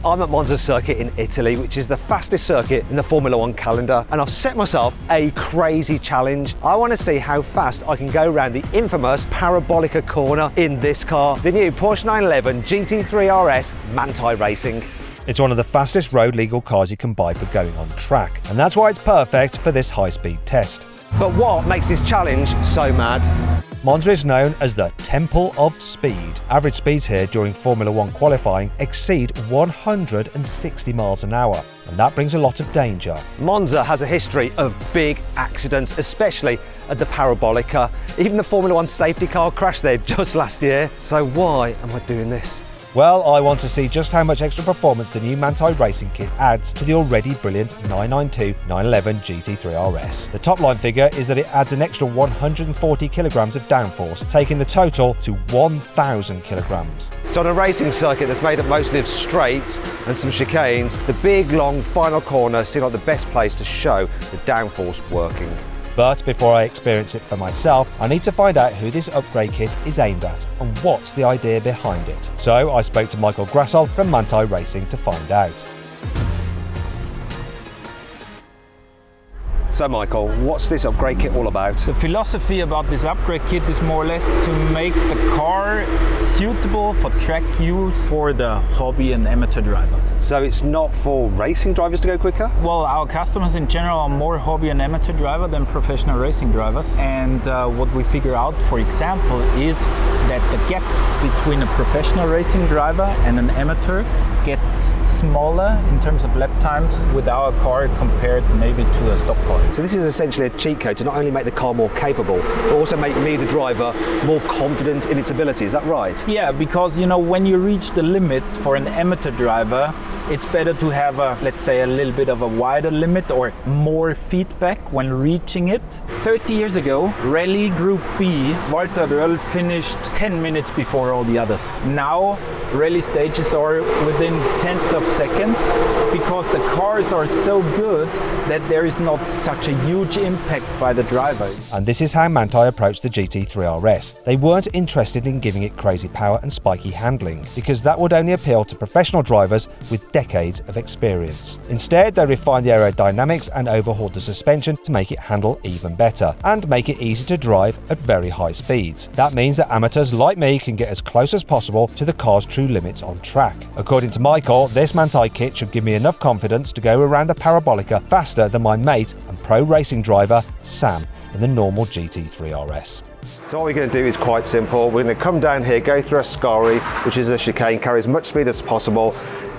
I'm at Monza circuit in Italy, which is the fastest circuit in the Formula One calendar, and I've set myself a crazy challenge. I want to see how fast I can go around the infamous Parabolica corner in this car, the new Porsche 911 GT3 RS Manthey Racing. It's one of the fastest road legal cars you can buy for going on track, and that's why it's perfect for this high-speed test. But what makes this challenge so mad? Monza is known as the Temple of Speed. Average speeds here during Formula One qualifying exceed 160 miles an hour, and that brings a lot of danger. Monza has a history of big accidents, especially at the Parabolica. Even the Formula One safety car crashed there just last year. So why am I doing this? Well, I want to see just how much extra performance the new Manthey Racing kit adds to the already brilliant 992-911 GT3 RS. The top line figure is that it adds an extra 140 kilograms of downforce, taking the total to 1,000 kilograms. So on a racing circuit that's made up mostly of straights and some chicanes, the big, long final corner seemed like the best place to show the downforce working. But before I experience it for myself, I need to find out who this upgrade kit is aimed at and what's the idea behind it. So I spoke to Michael Grassel from Manthey Racing to find out. So Michael, what's this upgrade kit all about? The philosophy about this upgrade kit is more or less to make the car suitable for track use for the hobby and amateur driver. So it's not for racing drivers to go quicker? Well, our customers in general are more hobby and amateur driver than professional racing drivers. And what we figure out, for example, is that the gap between a professional racing driver and an amateur gets smaller in terms of lap times with our car compared maybe to a stock car. So this is essentially a cheat code to not only make the car more capable, but also make me, the driver, more confident in its ability. Is that right? Yeah, because you know, when you reach the limit for an amateur driver, it's better to have a, let's say, a little bit of a wider limit or more feedback when reaching it. 30 years ago, Rally Group B, Walter Röll finished 10 minutes before all the others. Now, rally stages are within tenths of seconds because the cars are so good that there is not such a huge impact by the driver. And this is how Manthey approached the GT3 RS. They weren't interested in giving it crazy power and spiky handling, because that would only appeal to professional drivers with decades of experience. Instead, they refined the aerodynamics and overhauled the suspension to make it handle even better and make it easy to drive at very high speeds. That means that amateurs like me can get as close as possible to the car's true limits on track. According to Michael, this Manthey kit should give me enough confidence to go around the Parabolica faster than my mate and pro racing driver Sam in the normal GT3 RS. So what we're going to do is quite simple. We're going to come down here, go through a scari, which is a chicane, carry as much speed as possible,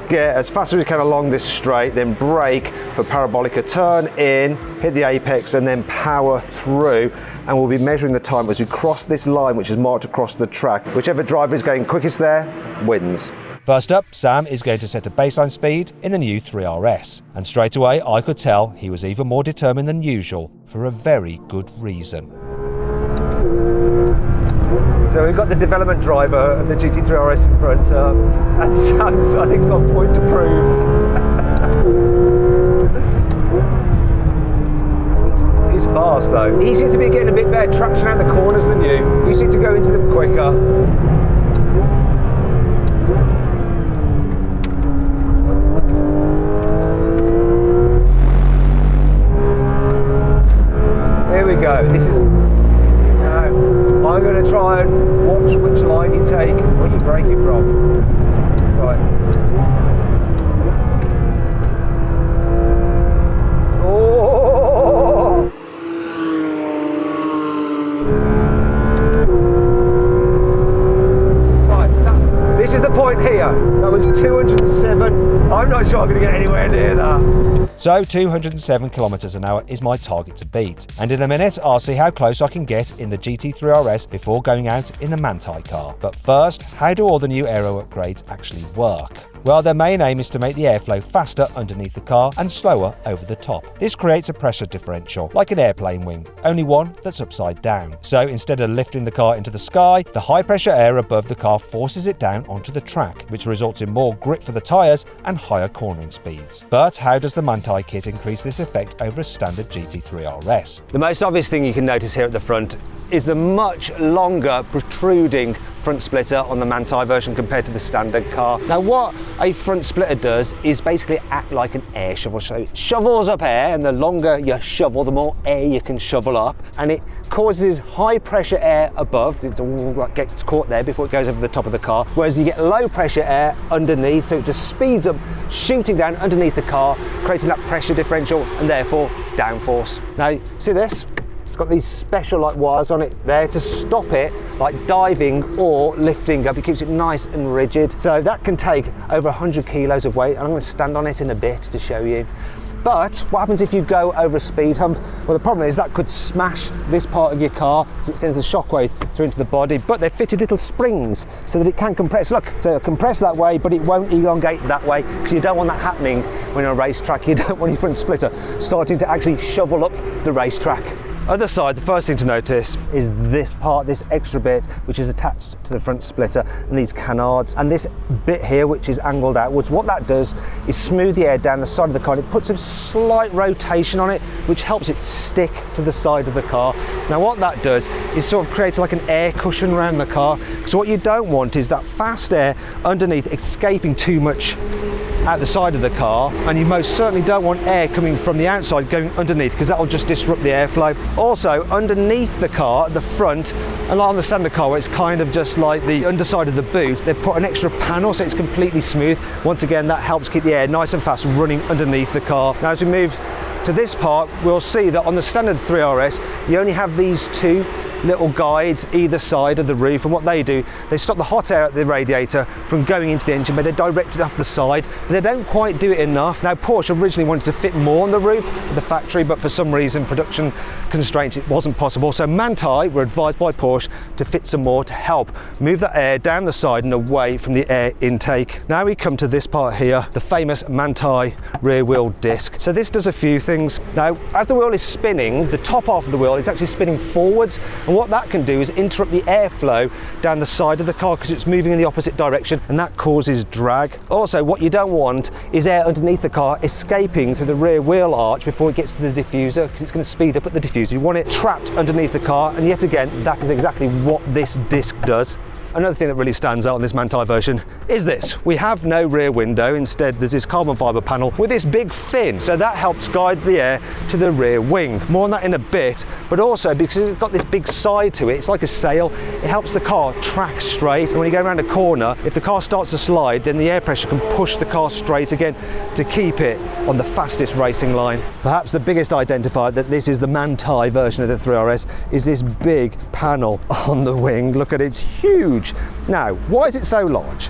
get as fast as we can along this straight, then brake for Parabolica, turn in, hit the apex and then power through, and we'll be measuring the time as we cross this line which is marked across the track. Whichever driver is going quickest there wins. First up, Sam is going to set a baseline speed in the new 3RS, and straight away I could tell he was even more determined than usual for a very good reason. So we've got the development driver of the GT3 RS in front, and Sam's, I think, has got a point to prove. He's fast though. He seems to be getting a bit better traction out the corners than you. You seem to go into them quicker. Here we go. This is. Now, I'm going to try and watch which line you take, where you brake it from. Right. Oh! Right. This is the point here. That was 207. I'm not sure I'm going to get anywhere near that. So 207 kilometers an hour is my target to beat, and in a minute I'll see how close I can get in the GT3 RS before going out in the Manthey car. But first, how do all the new aero upgrades actually work? Well, their main aim is to make the airflow faster underneath the car and slower over the top. This creates a pressure differential, like an airplane wing, only one that's upside down. So instead of lifting the car into the sky, the high pressure air above the car forces it down onto the track, which results in more grip for the tyres and higher cornering speeds. But how does the Manthey kit increase this effect over a standard GT3 RS? The most obvious thing you can notice here at the front is the much longer protruding front splitter on the Manthey version compared to the standard car. Now what a front splitter does is basically act like an air shovel. So it shovels up air, and the longer you shovel, the more air you can shovel up, and it causes high pressure air above. It all gets caught there before it goes over the top of the car, whereas you get low pressure air underneath, so it just speeds up, shooting down underneath the car, creating that pressure differential and therefore downforce. Now see this? It's got these special like wires on it there to stop it like diving or lifting up. It keeps it nice and rigid. So that can take over 100 kilos of weight, and I'm going to stand on it in a bit to show you. But what happens if you go over a speed hump? Well, the problem is that could smash this part of your car as it sends a shockwave through into the body, but they've fitted little springs so that it can compress. Look, so it'll compress that way, but it won't elongate that way, because you don't want that happening when you're on a racetrack. You don't want your front splitter starting to actually shovel up the racetrack. Other side, the first thing to notice is this part, this extra bit, which is attached to the front splitter, and these canards, and this bit here, which is angled outwards. What that does is smooth the air down the side of the car. It puts a slight rotation on it, which helps it stick to the side of the car. Now what that does is sort of create like an air cushion around the car. So what you don't want is that fast air underneath escaping too much out the side of the car, and you most certainly don't want air coming from the outside going underneath, because that will just disrupt the airflow. Also underneath the car at the front, and on the standard car where it's kind of just like the underside of the boot, they've put an extra panel so it's completely smooth. Once again, that helps keep the air nice and fast running underneath the car. Now as we move to this part, we'll see that on the standard 3RS you only have these two little guides either side of the roof, and what they do, they stop the hot air at the radiator from going into the engine bay. They're directed off the side, but they don't quite do it enough. Now Porsche originally wanted to fit more on the roof of the factory, but for some reason, production constraints, it wasn't possible. So Manthey were advised by Porsche to fit some more to help move that air down the side and away from the air intake. Now we come to this part here, the famous Manthey rear wheel disc. So this does a few things. Now as the wheel is spinning, the top half of the wheel is actually spinning forwards, and what that can do is interrupt the airflow down the side of the car because it's moving in the opposite direction, and that causes drag. Also, what you don't want is air underneath the car escaping through the rear wheel arch before it gets to the diffuser, because it's going to speed up at the diffuser. You want it trapped underneath the car, and yet again, that is exactly what this disc does. Another thing that really stands out on this Manthey version is this. We have no rear window. Instead, there's this carbon fibre panel with this big fin. So that helps guide the air to the rear wing. More on that in a bit, but also because it's got this big side to it, it's like a sail, it helps the car track straight. And when you go around a corner, if the car starts to slide, then the air pressure can push the car straight again to keep it on the fastest racing line. Perhaps the biggest identifier that this is the Manthey version of the 3RS is this big panel on the wing. Look at it, it's huge. Now, why is it so large?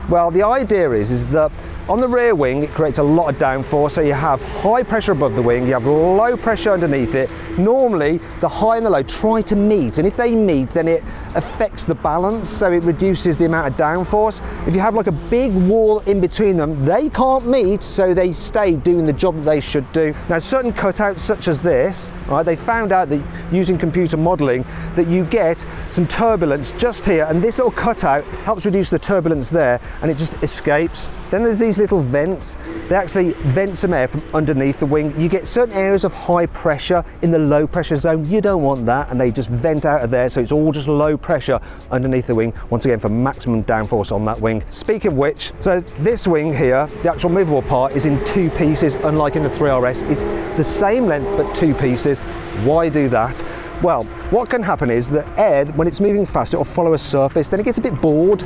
Well, the idea is that on the rear wing, it creates a lot of downforce. So you have high pressure above the wing, you have low pressure underneath it. Normally, the high and the low try to meet, and if they meet, then it affects the balance, so it reduces the amount of downforce. If you have like a big wall in between them, they can't meet, so they stay doing the job that they should do. Now, certain cutouts such as this, right, they found out that using computer modeling that you get some turbulence just here, and this little cutout helps reduce the turbulence there, and it just escapes. Then there's these little vents. They actually vent some air from underneath the wing. You get certain areas of high pressure in the low pressure zone. You don't want that, and they just vent out of there, so it's all just low pressure underneath the wing, once again for maximum downforce on that wing. Speaking of which, so this wing here, the actual movable part, is in two pieces, unlike in the 3RS. It's the same length but two pieces. Why do that? Well, what can happen is that air, when it's moving fast, it'll follow a surface, then it gets a bit bored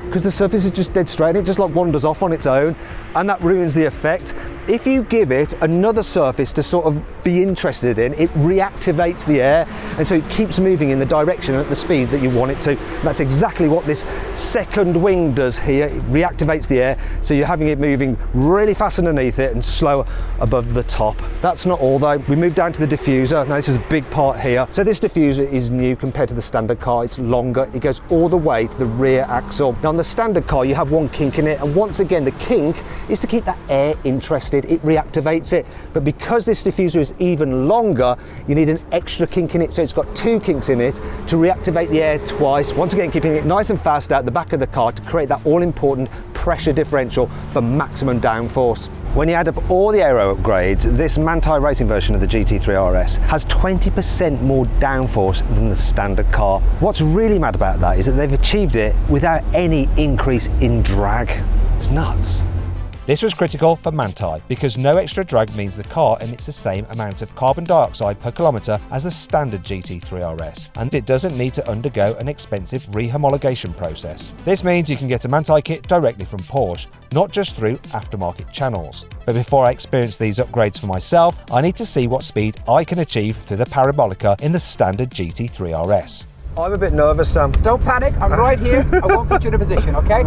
because the surface is just dead straight and it just like wanders off on its own, and that ruins the effect. If you give it another surface to sort of be interested in, it reactivates the air, and so it keeps moving in the direction and at the speed that you want it to. And that's exactly what this second wing does here. It reactivates the air, so you're having it moving really fast underneath it and slower above the top. That's not all though. We move down to the diffuser. Now this is a big part here. So this diffuser is new compared to the standard car. It's longer. It goes all the way to the rear axle. Now on the standard car you have one kink in it, and once again the kink is to keep that air interested, it reactivates it. But because this diffuser is even longer, you need an extra kink in it, so it's got two kinks in it to reactivate the air twice, once again keeping it nice and fast out the back of the car to create that all-important pressure differential for maximum downforce. When you add up all the aero upgrades, this Manthey Racing version of the GT3 RS has 20% more downforce than the standard car. What's really mad about that is that they've achieved it without any increase in drag. It's nuts. This was critical for Manthey because no extra drag means the car emits the same amount of carbon dioxide per kilometre as the standard GT3 RS, and it doesn't need to undergo an expensive rehomologation process. This means you can get a Manthey kit directly from Porsche, not just through aftermarket channels. But before I experience these upgrades for myself, I need to see what speed I can achieve through the parabolica in the standard GT3 RS. I'm a bit nervous, Sam. Don't panic, I'm right here. I won't put you in a position, okay?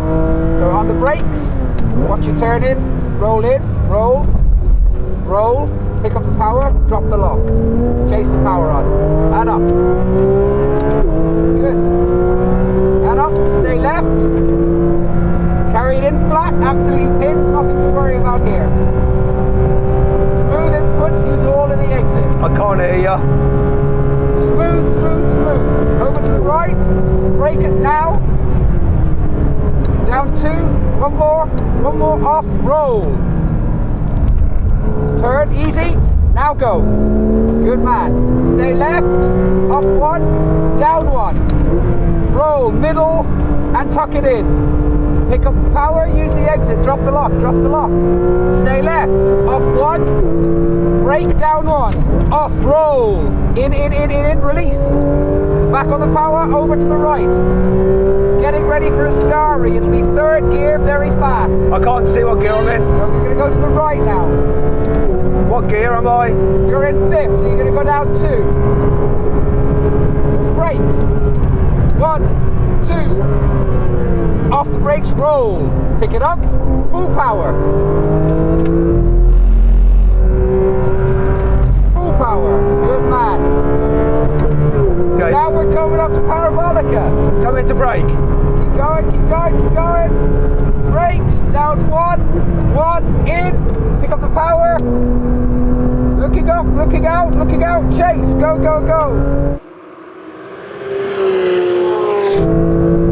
So on the brakes, watch you turn in, roll, roll, pick up the power, drop the lock. Chase the power on, and up. Good. And up, stay left. Carry it in flat, absolutely pinned, nothing to worry about here. Smooth inputs, use all of the exit. I can't hear you. Smooth, smooth, smooth. Over to the right. Brake it now. Down two. One more off. Roll. Turn, easy. Now go. Good man. Stay left. Up one. Down one. Roll, middle, and tuck it in. Pick up the power, use the exit. Drop the lock, drop the lock. Stay left. Up one. Brake, down one. Off, roll. In, release. Back on the power, over to the right. Getting ready for a Scary. It'll be third gear, very fast. I can't see what gear I'm in. So you're going to go to the right now. What gear am I? You're in fifth, so you're going to go down two. So brakes. 1, 2. Off the brakes, roll. Pick it up, full power. Full power, good man. Okay. Now we're coming up to parabolica. Tell me to brake. Keep going, keep going, keep going. Brakes, down one, in. Pick up the power. Looking up, looking out, chase, go, go, go.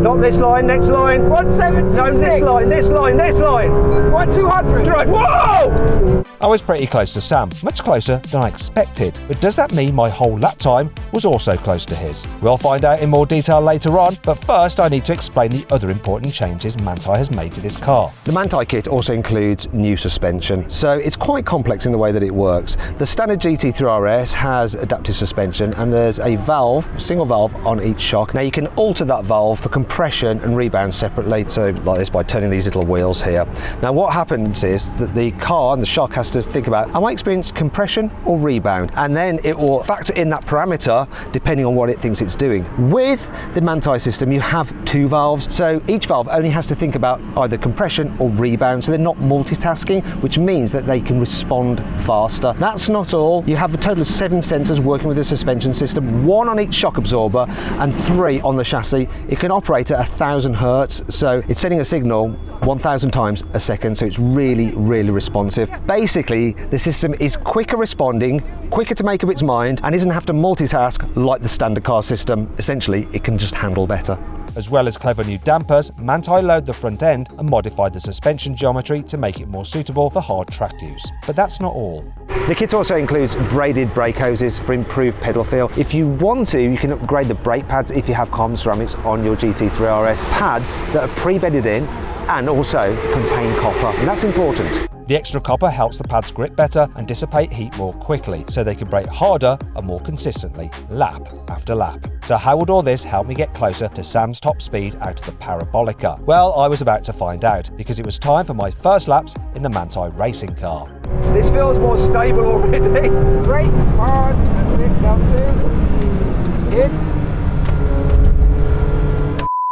Not this line, next line. 176. No, this line, this line, this line. 1200. Right, whoa! I was pretty close to Sam, much closer than I expected. But does that mean my whole lap time was also close to his? We'll find out in more detail later on, but first I need to explain the other important changes Manthey has made to this car. The Manthey kit also includes new suspension, so it's quite complex in the way that it works. The standard GT3 RS has adaptive suspension, and there's a valve, single valve on each shock. Now you can alter that valve for compression and rebound separately, so like this by turning these little wheels here. Now what happens is that the car and the shock has to think about, am I experiencing compression or rebound? And then it will factor in that parameter depending on what it thinks it's doing. With the Manthey system you have two valves, so each valve only has to think about either compression or rebound, so they're not multitasking, which means that they can respond faster. That's not all. You have a total of 7 sensors working with the suspension system, 1 on each shock absorber and 3 on the chassis. It can operate at 1000 hertz, so it's sending a signal 1000 times a second, so it's really responsive. Basically the system is quicker responding, quicker to make up its mind, and doesn't have to multitask like the standard car system. Essentially it can just handle better. As well as clever new dampers, Manthey lowered the front end and modified the suspension geometry to make it more suitable for hard track use. But that's not all. The kit also includes braided brake hoses for improved pedal feel. If you want to, you can upgrade the brake pads if you have carbon ceramics on your GT3 RS. Pads that are pre-bedded in and also contain copper, and that's important. The extra copper helps the pads grip better and dissipate heat more quickly, so they can brake harder and more consistently, lap after lap. So how would all this help me get closer to Sam's top speed out of the parabolica? Well, I was about to find out, because it was time for my first laps in the Manthey racing car. This feels more stable already. Brakes, hard, that's it, down two. In.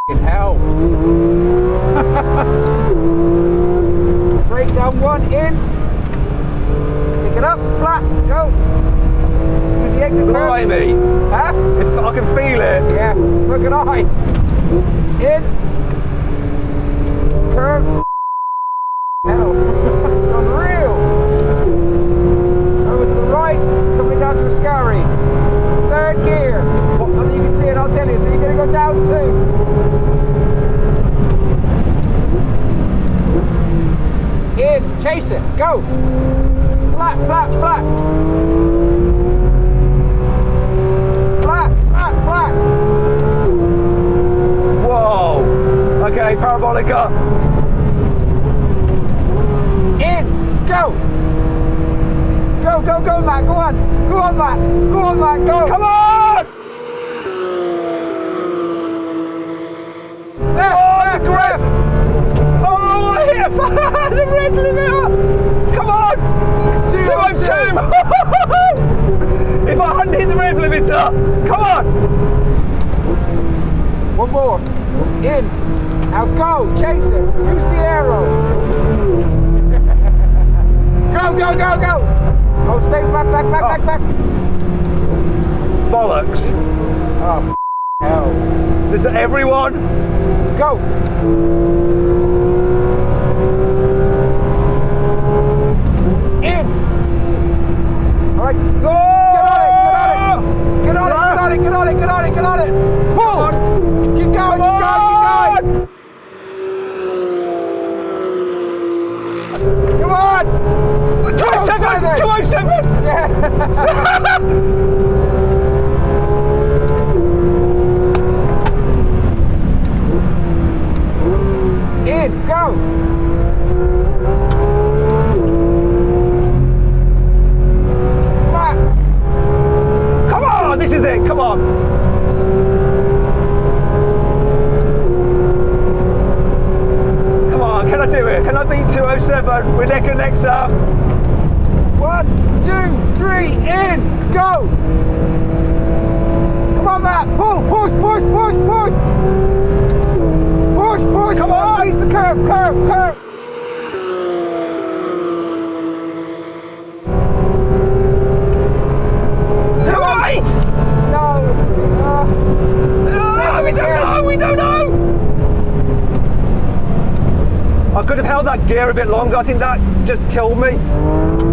In hell. Brake down one, in. Pick it up, flat, go. Use the exit curve. Blimey. Huh? I can feel it. Yeah, look at eye. In. curve. Hell, it's unreal. Over to the right, coming down to a scurry. Third gear. Nothing you can see it, I'll tell you. So you're going to go down 2. In, chase it, go. Flat, flat, flat. Flat, flat, flat. Whoa. Okay, parabolica. In, go. Go, go, go, Matt, go on. Go on, Matt. Go on, Matt, go. Come on! Left, left, left. Oh, I hit the red limiter! Come on! 202! If I hadn't hit the red limiter, come on! One more. In. Now go, chase it. Use the aero. Go, go, go, go! Oh, stay back, back, back, back, back. Bollocks. Oh, hell. Is it everyone? Go. In. All right. Go! Get on it, get on it. Get on it, get on it, get on it, get on it. Pull. Keep going, keep going, keep going. Come on. 207! 207! Yeah. In, go! Flat! Come on, this is it, come on! Come on, can I do it? Can I beat 207? We're neck and neck, Sam. 1, 2, 3, in, go! Come on, Matt, pull, push, push, push, push! Push, push, come on! Face the curve, curve, curve! Right! No! We don't know, we don't know! I could have held that gear a bit longer. I think that just killed me.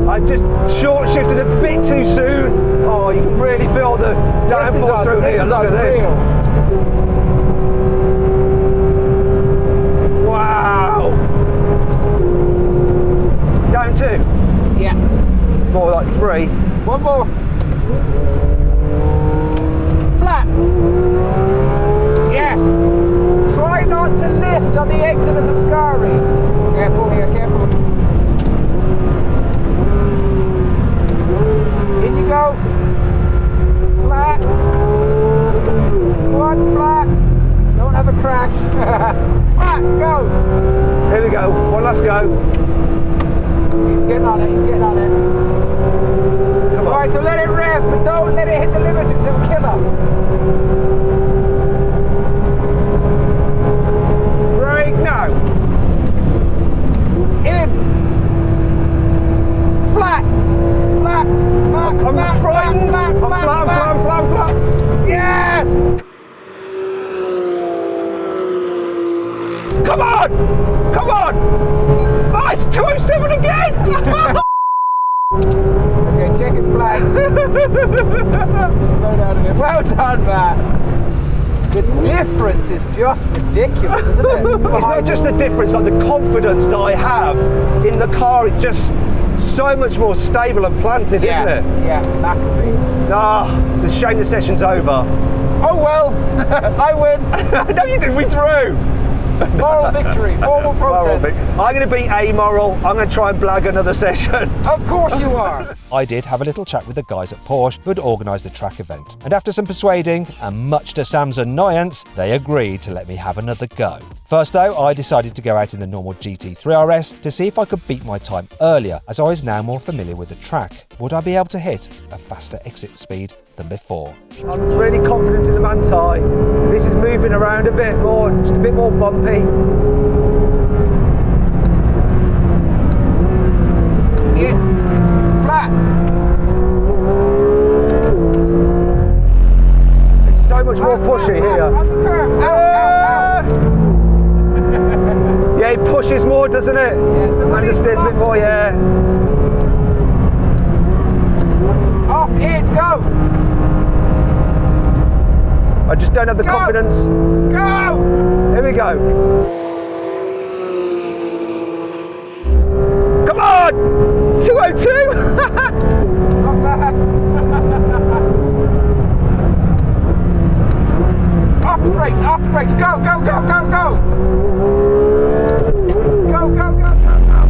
I just short shifted a bit too soon. Oh, you can really feel the downforce through here. Look at this. Wow. Down 2? Yeah. More like 3. One more. Flat. Yes. Try not to lift on the exit of the scurry. Careful here, careful. In you go. Flat. One flat. Don't have a crash. Flat, go. Here we go. One last go. He's getting on it, he's getting on it. Come on. Alright, so let it rev, but don't let it hit the limiter because it will kill us. Brake now. In. Flat. Flat. Flat. I'm flat, frightened. flat, I'm flat, flat, flat, I'm flat, I'm flat. Yes! Come on! Come on! Oh, it's 207 again! Okay, checking flag. Slow down a bit. Well done, Matt. The difference is just ridiculous, isn't it? It's not just the difference, like the confidence that I have in the car, it's just so much more stable and planted, isn't it? Yeah, massively. Ah, it's a shame the session's over. Oh well, I win. No, you didn't, we drew. Moral victory, formal protest. I'm going to beat amoral. I'm going to try and blag another session. Of course you are. I did have a little chat with the guys at Porsche who had organised the track event, and after some persuading, and much to Sam's annoyance, they agreed to let me have another go. First though, I decided to go out in the normal GT3 RS to see if I could beat my time earlier, as I was now more familiar with the track. Would I be able to hit a faster exit speed than before? I'm really confident in the Manthey. This is moving around a bit more, just a bit more bumpy. In. Flat. It's so much more pushy here. On the curve. Out, out, out. Yeah, Yeah, it pushes more, doesn't it? Yeah, so And just steers a bit more, yeah. Off, in, go! I just don't have the confidence. Go! Here we go. Come on! 202! Not bad. Off the brakes, go, go, go, go, go! Go, go, go, go, go!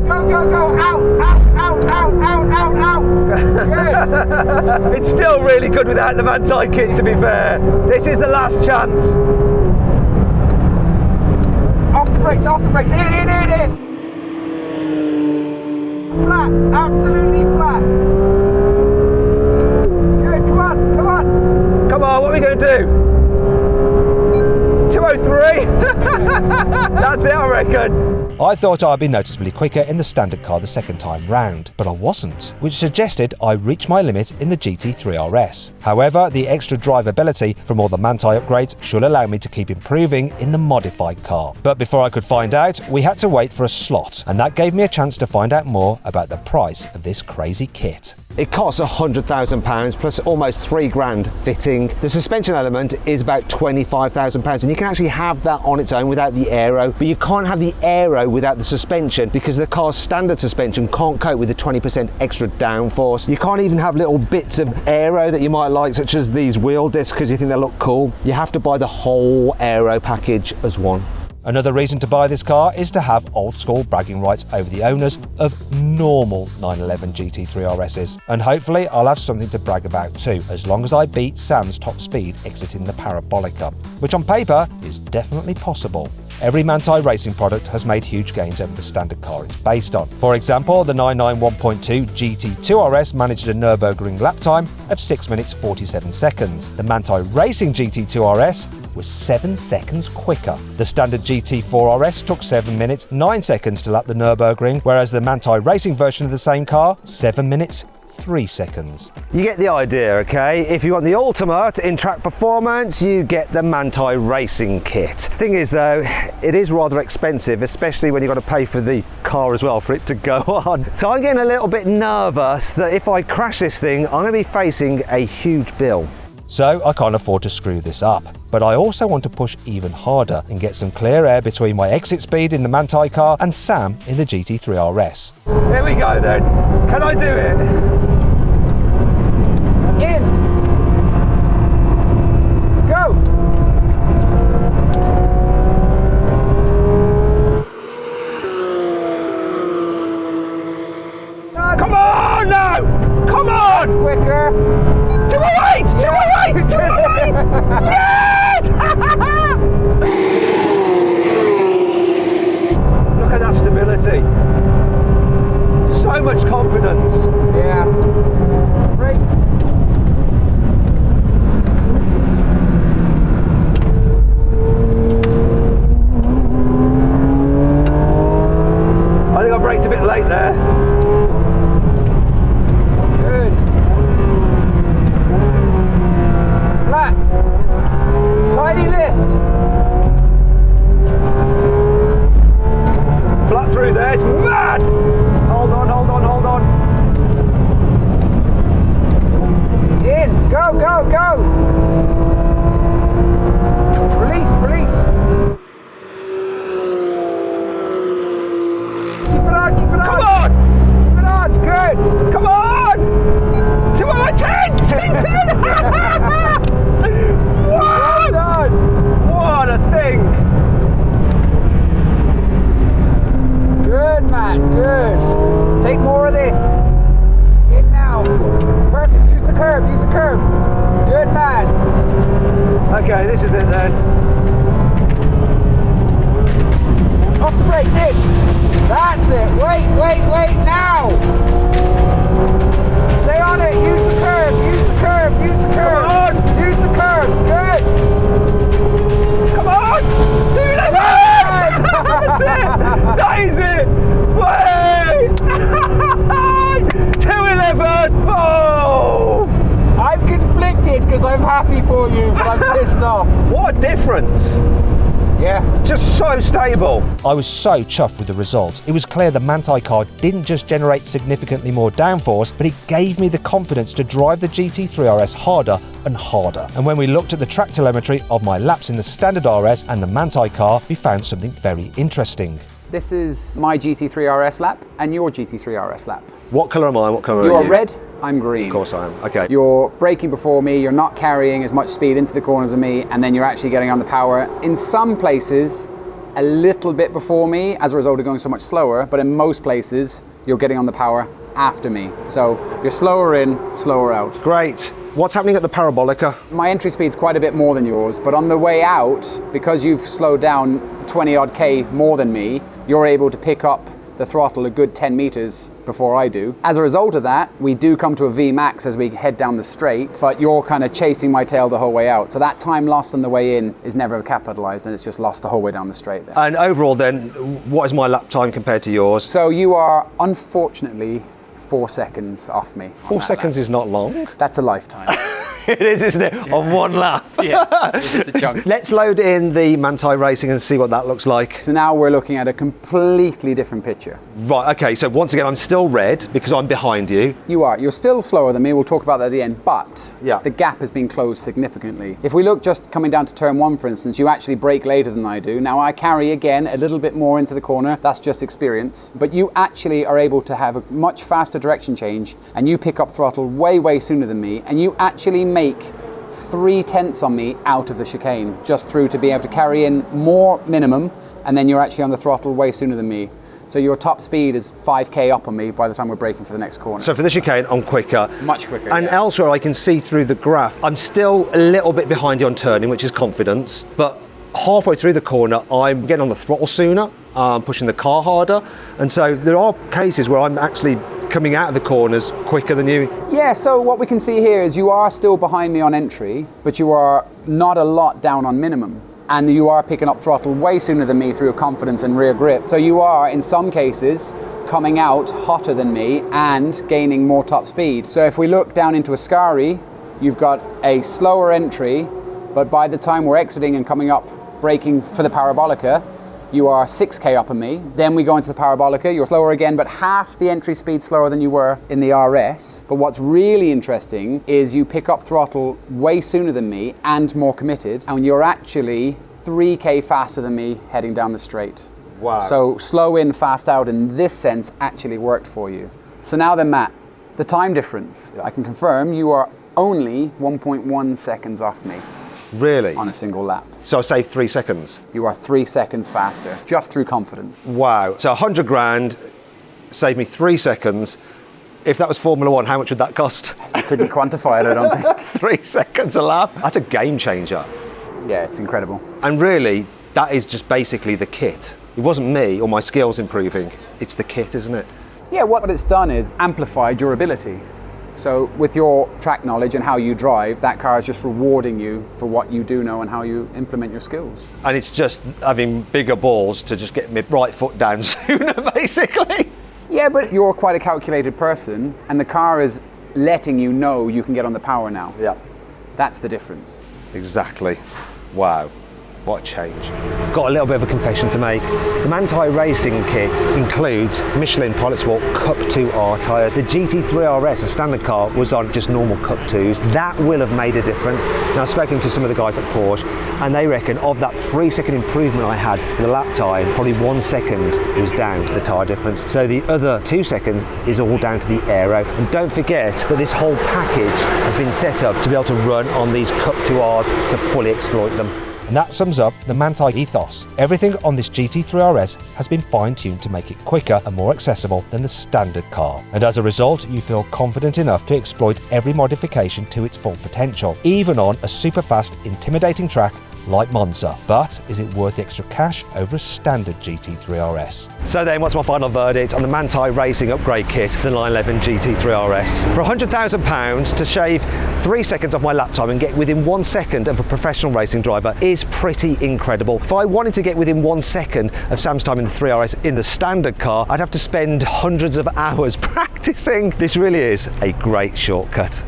Go, go, go, out, out, out, out, out, out, out! Good! It's still really good without the Manthey kit, to be fair. This is the last chance. Off the brakes, in, in, in, in! Flat, absolutely flat! Good, come on, come on! Come on, what are we going to do? 203? That's it, I reckon. I thought I'd be noticeably quicker in the standard car the second time round, but I wasn't, which suggested I reach my limit in the GT3 RS. However, the extra drivability from all the Manthey upgrades should allow me to keep improving in the modified car. But before I could find out, we had to wait for a slot, and that gave me a chance to find out more about the price of this crazy kit. It costs £100,000 plus almost £3,000 fitting. The suspension element is about £25,000, and you can actually have that on its own without the aero, but you can't have the aero without the suspension because the car's standard suspension can't cope with the 20% extra downforce. You can't even have little bits of aero that you might like, such as these wheel discs, because you think they look cool. You have to buy the whole aero package as one. Another reason to buy this car is to have old school bragging rights over the owners of normal 911 GT3 RSs. And hopefully I'll have something to brag about too, as long as I beat Sam's top speed exiting the Parabolica, which on paper is definitely possible. Every Manthey Racing product has made huge gains over the standard car it's based on. For example, the 991.2 GT2 RS managed a Nürburgring lap time of 6 minutes 47 seconds. The Manthey Racing GT2 RS was 7 seconds quicker. The standard GT4 RS took 7 minutes 9 seconds to lap the Nürburgring, whereas the Manthey Racing version of the same car, 7 minutes 3 seconds. You get the idea, okay? If you want the ultimate in track performance, you get the Manthey Racing kit. Thing is though, it is rather expensive, especially when you've got to pay for the car as well for it to go on. So I'm getting a little bit nervous that if I crash this thing, I'm going to be facing a huge bill. So I can't afford to screw this up. But I also want to push even harder and get some clear air between my exit speed in the Manthey car and Sam in the GT3 RS. Here we go then. Can I do it? In! Go! Come on, no! Come on! That's quicker! 208! 208! 208! Yes! Look at that stability. So much confidence. Yeah. Great. I think I braked a bit late there. Good. Flat. Tiny lift. Flat through there, it's mad! Hold on, hold on, hold on. In. Go, go, go. Release, release. Keep it on, keep it on. Come on! Keep it on, good. Come on! 210! 10! Well done. What a thing! Good, man, good. Take more of this. In now. Perfect, use the curb, use the curb. Good, man. Okay, this is it then. Off the brakes, in. That's it. Wait, wait, wait, now. Stay on it, use the curb, use the curb, use the curb. Come on. Use the curb, good. Come on! 211! That's it! That is it! Wait! 211! Oh! I'm conflicted because I'm happy for you, but I'm pissed off. What a difference! Yeah. Just just so stable. I was so chuffed with the result. It was clear the Manthey car didn't just generate significantly more downforce, but it gave me the confidence to drive the GT3 RS harder and harder. And when we looked at the track telemetry of my laps in the standard RS and the Manthey car, we found something very interesting. This is my GT3 RS lap and your GT3 RS lap. What colour am I? What colour are You're you? red, I'm green. Of course I am. Okay. You're braking before me, you're not carrying as much speed into the corners of me, and then you're actually getting on the power. In some places, a little bit before me as a result of going so much slower, but in most places, you're getting on the power after me. So you're slower in, slower out. Great. What's happening at the parabolica? My entry speed's quite a bit more than yours, but on the way out, because you've slowed down 20 odd K more than me, you're able to pick up the throttle a good 10 meters before I do. As a result of that, we do come to a V max as we head down the straight, but you're kind of chasing my tail the whole way out. So that time lost on the way in is never capitalized, and it's just lost the whole way down the straight there. And overall then, what is my lap time compared to yours? So you are unfortunately 4 seconds off me. 4 seconds is not long. That's a lifetime. It is, isn't it? Yeah. On one lap. Yeah, it's a chunk. Let's load in the Manthey Racing and see what that looks like. So now we're looking at a completely different picture. Right, okay, so once again, I'm still red because I'm behind you. You are. You're still slower than me. We'll talk about that at the end, but yeah, the gap has been closed significantly. If we look just coming down to turn one, for instance, you actually brake later than I do. Now I carry again a little bit more into the corner. That's just experience. But you actually are able to have a much faster direction change, and you pick up throttle way, way sooner than me, and you actually make 3/10 on me out of the chicane, just through to be able to carry in more minimum, and then you're actually on the throttle way sooner than me. So your top speed is 5K up on me by the time we're braking for the next corner. So for the chicane, I'm quicker. Much quicker, And yeah. elsewhere, I can see through the graph, I'm still a little bit behind you on turning, which is confidence, but halfway through the corner, I'm getting on the throttle sooner, pushing the car harder, and so there are cases where I'm actually coming out of the corners quicker than you. Yeah, so what we can see here is you are still behind me on entry, but you are not a lot down on minimum. And you are picking up throttle way sooner than me through confidence and rear grip. So you are, in some cases, coming out hotter than me and gaining more top speed. So if we look down into Ascari, you've got a slower entry, but by the time we're exiting and coming up, braking for the parabolica, you are 6K up on me. Then we go into the parabolica, you're slower again, but half the entry speed slower than you were in the RS. But what's really interesting is you pick up throttle way sooner than me and more committed, and you're actually 3K faster than me heading down the straight. Wow. So slow in, fast out in this sense actually worked for you. So now then, Matt, the time difference. I can confirm you are only 1.1 seconds off me. Really? On a single lap. So I saved 3 seconds. You are 3 seconds faster, just through confidence. Wow. So 100 grand saved me 3 seconds. If that was Formula One, how much would that cost? You couldn't quantify it, I don't think. 3 seconds a lap. That's a game changer. Yeah, it's incredible. And really, that is just basically the kit. It wasn't me or my skills improving. It's the kit, isn't it? Yeah, what it's done is amplified your ability. So with your track knowledge and how you drive, that car is just rewarding you for what you do know and how you implement your skills. And it's just having bigger balls to just get my right foot down sooner, basically. Yeah, but you're quite a calculated person, and the car is letting you know you can get on the power now. Yeah. That's the difference. Exactly. Wow. What a change. I've got a little bit of a confession to make. The Manthey Racing kit includes Michelin Pilot Sport Cup 2R tyres. The GT3 RS, a standard car, was on just normal Cup 2s. That will have made a difference. Now, I've spoken to some of the guys at Porsche, and they reckon of that 3-second improvement I had in the lap time, probably 1 second was down to the tyre difference. So the other 2 seconds is all down to the aero. And don't forget that this whole package has been set up to be able to run on these Cup 2Rs to fully exploit them. And that sums up the Manthey ethos. Everything on this GT3 RS has been fine-tuned to make it quicker and more accessible than the standard car. And as a result, you feel confident enough to exploit every modification to its full potential, even on a super fast, intimidating track like Monza. But is it worth the extra cash over a standard GT3 RS? So then, what's my final verdict on the Manthey Racing upgrade kit for the 911 GT3 RS? For £100,000 to shave 3 seconds off my lap time and get within 1 second of a professional racing driver is pretty incredible. If I wanted to get within 1 second of Sam's time in the 3RS in the standard car, I'd have to spend hundreds of hours practicing. This really is a great shortcut.